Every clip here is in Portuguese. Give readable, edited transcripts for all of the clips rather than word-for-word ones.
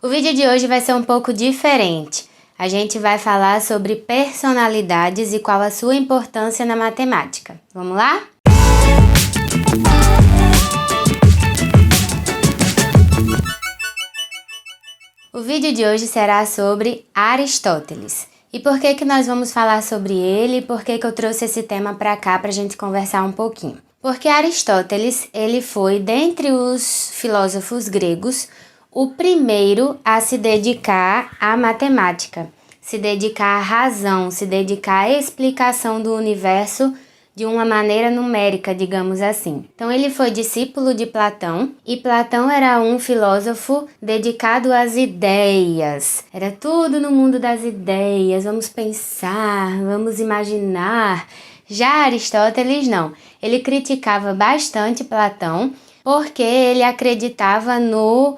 O vídeo de hoje vai ser um pouco diferente. A gente vai falar sobre personalidades e qual a sua importância na matemática. Vamos lá? O vídeo de hoje será sobre Aristóteles. E por que nós vamos falar sobre ele e por que eu trouxe esse tema para cá para a gente conversar um pouquinho? Porque Aristóteles, ele foi, dentre os filósofos gregos, o primeiro a se dedicar à matemática, se dedicar à razão, se dedicar à explicação do universo de uma maneira numérica, digamos assim. Então ele foi discípulo de Platão, e Platão era um filósofo dedicado às ideias. Era tudo no mundo das ideias, vamos pensar, vamos imaginar. Já Aristóteles não, ele criticava bastante Platão, porque ele acreditava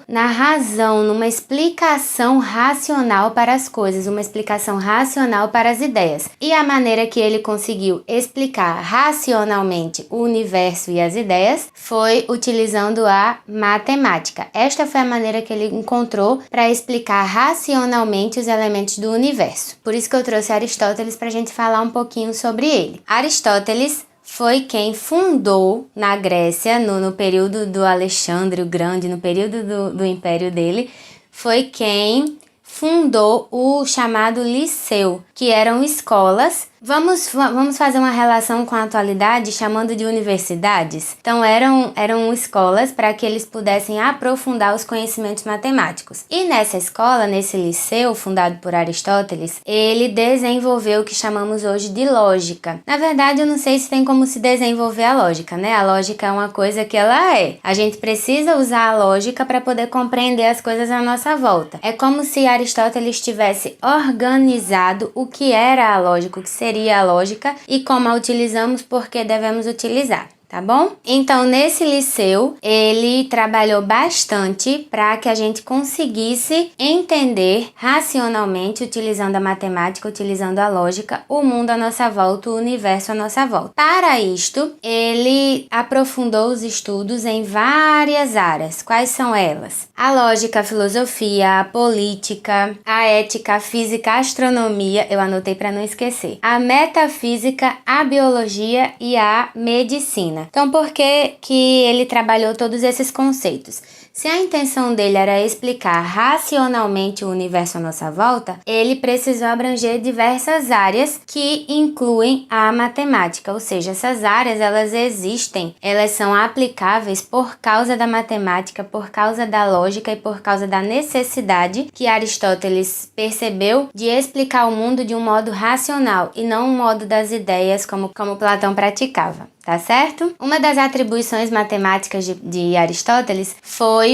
na razão, numa explicação racional para as coisas, uma explicação racional para as ideias. E a maneira que ele conseguiu explicar racionalmente o universo e as ideias foi utilizando a matemática. Esta foi a maneira que ele encontrou para explicar racionalmente os elementos do universo. Por isso que eu trouxe Aristóteles para a gente falar um pouquinho sobre ele. Aristóteles foi quem fundou na Grécia, no período do Alexandre o Grande, no período do império dele, foi quem fundou o chamado Liceu, que eram escolas. Vamos fazer uma relação com a atualidade chamando de universidades? Então eram escolas para que eles pudessem aprofundar os conhecimentos matemáticos. E nessa escola, nesse liceu fundado por Aristóteles, ele desenvolveu o que chamamos hoje de lógica. Na verdade, eu não sei se tem como se desenvolver a lógica, né? A lógica é uma coisa que ela é. A gente precisa usar a lógica para poder compreender as coisas à nossa volta. É como se Aristóteles tivesse organizado o que era a lógica, o que seria a lógica e como a utilizamos, porque devemos utilizar. Tá bom? Então, nesse liceu, ele trabalhou bastante para que a gente conseguisse entender racionalmente, utilizando a matemática, utilizando a lógica, o mundo à nossa volta, o universo à nossa volta. Para isto, ele aprofundou os estudos em várias áreas. Quais são elas? A lógica, a filosofia, a política, a ética, a física, a astronomia, eu anotei para não esquecer, a metafísica, a biologia e a medicina. Então, por que ele trabalhou todos esses conceitos? Se a intenção dele era explicar racionalmente o universo à nossa volta, ele precisou abranger diversas áreas que incluem a matemática, ou seja, essas áreas elas existem, elas são aplicáveis por causa da matemática, por causa da lógica e por causa da necessidade que Aristóteles percebeu de explicar o mundo de um modo racional e não um modo das ideias como Platão praticava. Tá certo? Uma das atribuições matemáticas de Aristóteles foi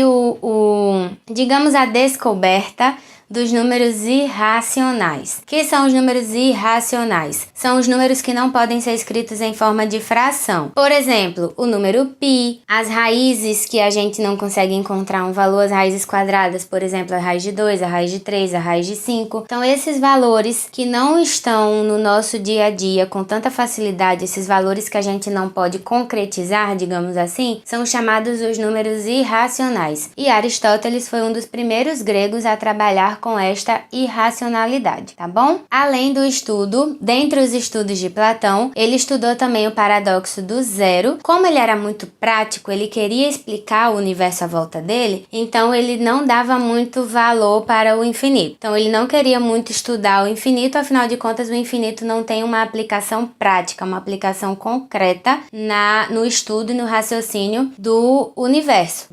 digamos, a descoberta dos números irracionais. O que são os números irracionais? São os números que não podem ser escritos em forma de fração. Por exemplo, o número π, as raízes que a gente não consegue encontrar um valor, as raízes quadradas, por exemplo, a raiz de 2, a raiz de 3, a raiz de 5. Então, esses valores que não estão no nosso dia a dia com tanta facilidade, esses valores que a gente não pode concretizar, digamos assim, são chamados os números irracionais. E Aristóteles foi um dos primeiros gregos a trabalhar com esta irracionalidade, tá bom? Além do estudo, dentre os estudos de Platão, ele estudou também o paradoxo do zero. Como ele era muito prático, ele queria explicar o universo à volta dele, então ele não dava muito valor para o infinito. Então ele não queria muito estudar o infinito, afinal de contas o infinito não tem uma aplicação prática, uma aplicação concreta no estudo e no raciocínio do universo,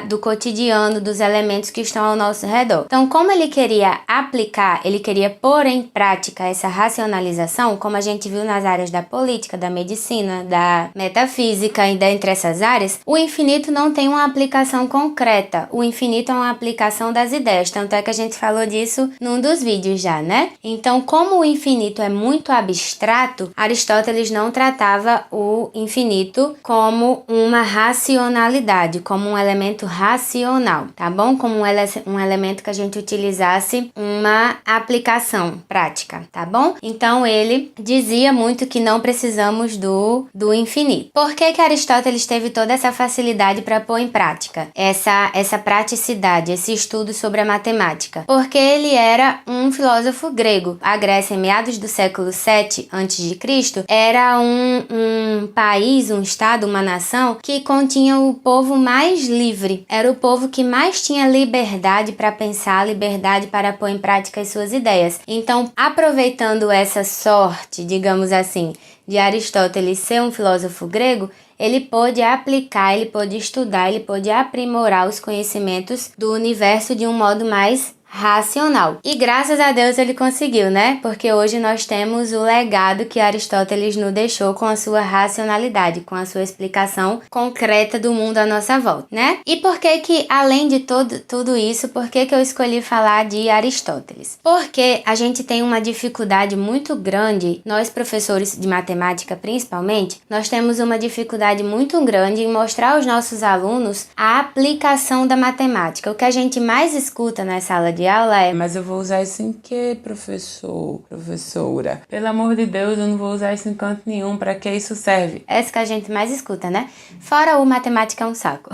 do cotidiano, dos elementos que estão ao nosso redor. Então, como ele queria aplicar, ele queria pôr em prática essa racionalização, como a gente viu nas áreas da política, da medicina, da metafísica e dentre essas áreas, o infinito não tem uma aplicação concreta. O infinito é uma aplicação das ideias, tanto é que a gente falou disso num dos vídeos já, né? Então, como o infinito é muito abstrato, Aristóteles não tratava o infinito como uma racionalidade, como um elemento racional, tá bom? Como um elemento que a gente utiliza realizasse uma aplicação prática, tá bom? Então ele dizia muito que não precisamos do infinito. Por que Aristóteles teve toda essa facilidade para pôr em prática essa praticidade, esse estudo sobre a matemática? Porque ele era um filósofo grego. A Grécia, em meados do século 7 a.C., era um país, um estado, uma nação que continha o povo mais livre. Era o povo que mais tinha liberdade para pensar, liberdade para pôr em prática as suas ideias. Então, aproveitando essa sorte, digamos assim, de Aristóteles ser um filósofo grego, ele pôde aplicar, ele pôde estudar, ele pôde aprimorar os conhecimentos do universo de um modo mais racional. E graças a Deus ele conseguiu, né? Porque hoje nós temos o legado que Aristóteles nos deixou com a sua racionalidade, com a sua explicação concreta do mundo à nossa volta, né? E por que além de tudo isso, por que eu escolhi falar de Aristóteles? Porque a gente tem uma dificuldade muito grande, nós professores de matemática principalmente, nós temos uma dificuldade muito grande em mostrar aos nossos alunos a aplicação da matemática. O que a gente mais escuta na sala de aula é: mas eu vou usar isso em quê, professor, professora? Pelo amor de Deus, eu não vou usar isso em canto nenhum, pra que isso serve? Essa que a gente mais escuta, né? Fora o matemática é um saco.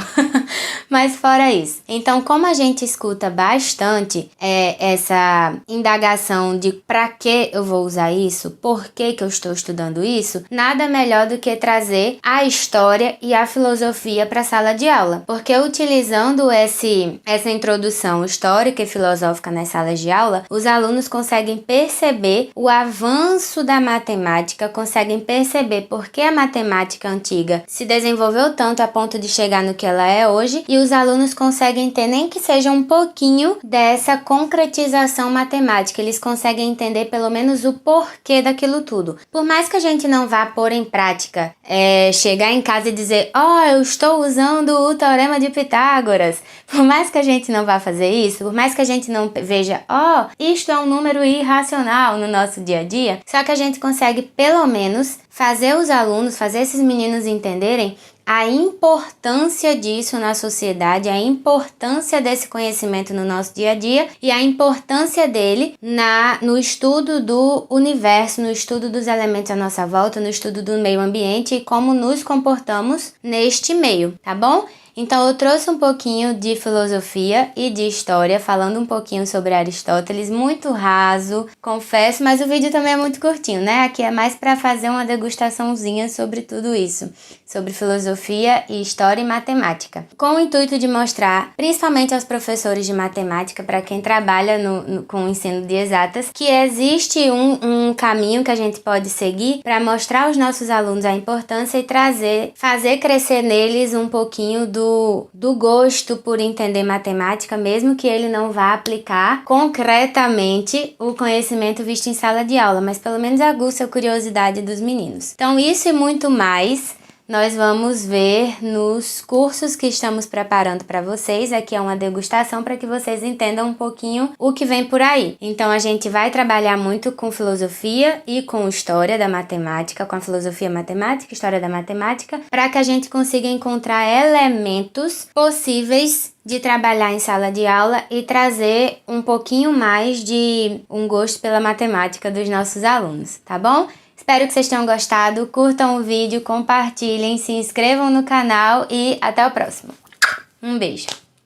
Mas fora isso. Então, como a gente escuta bastante essa indagação de pra que eu vou usar isso, por que eu estou estudando isso, nada melhor do que trazer a história e a filosofia para a sala de aula. Porque utilizando essa introdução histórica e filosófica nas salas de aula, os alunos conseguem perceber o avanço da matemática, conseguem perceber por que a matemática antiga se desenvolveu tanto a ponto de chegar no que ela é hoje, e os alunos conseguem ter nem que seja um pouquinho dessa concretização matemática, eles conseguem entender pelo menos o porquê daquilo tudo. Por mais que a gente não vá pôr em prática, chegar em casa e dizer: eu estou usando o Teorema de Pitágoras, por mais que a gente não vá fazer isso, por mais que a gente não veja, isto é um número irracional no nosso dia a dia, só que a gente consegue pelo menos fazer os alunos, fazer esses meninos entenderem a importância disso na sociedade, a importância desse conhecimento no nosso dia a dia e a importância dele no estudo do universo, no estudo dos elementos à nossa volta, no estudo do meio ambiente e como nos comportamos neste meio, tá bom? Então eu trouxe um pouquinho de filosofia e de história, falando um pouquinho sobre Aristóteles, muito raso, confesso, mas o vídeo também é muito curtinho, né? Aqui é mais para fazer uma degustaçãozinha sobre tudo isso, sobre filosofia e história e matemática, com o intuito de mostrar, principalmente aos professores de matemática, para quem trabalha com o ensino de exatas, que existe um caminho que a gente pode seguir para mostrar aos nossos alunos a importância e fazer crescer neles um pouquinho do gosto por entender matemática, mesmo que ele não vá aplicar concretamente o conhecimento visto em sala de aula, mas pelo menos aguça a curiosidade dos meninos. Então isso e muito mais nós vamos ver nos cursos que estamos preparando para vocês. Aqui é uma degustação para que vocês entendam um pouquinho o que vem por aí. Então a gente vai trabalhar muito com filosofia e com história da matemática, com a filosofia matemática, história da matemática, para que a gente consiga encontrar elementos possíveis de trabalhar em sala de aula e trazer um pouquinho mais de um gosto pela matemática dos nossos alunos, tá bom? Espero que vocês tenham gostado, curtam o vídeo, compartilhem, se inscrevam no canal e até o próximo. Um beijo!